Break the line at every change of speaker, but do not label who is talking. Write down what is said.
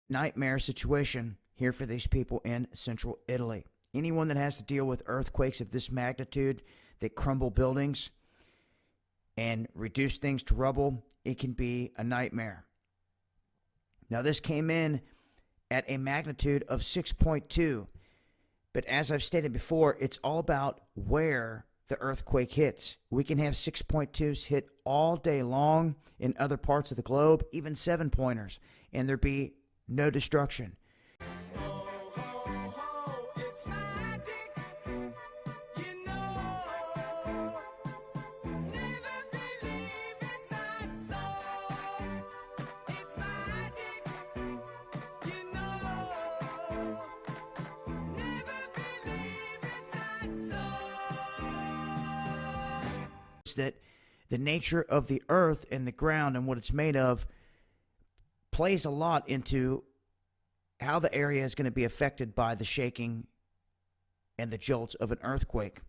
nightmare situation here for these people in central Italy. Anyone that has to deal with earthquakes of this magnitude that crumble buildings and reduce things to rubble, it can be a nightmare. Now, this came in at a magnitude of 6.2, but as I've stated before, it's all about where the earthquake hits. We can have 6.2s hit all day long in other parts of the globe, even 7-pointers, and there be no destruction. That the nature of the earth and the ground and what it's made of plays a lot into how the area is going to be affected by the shaking and the jolts of an earthquake.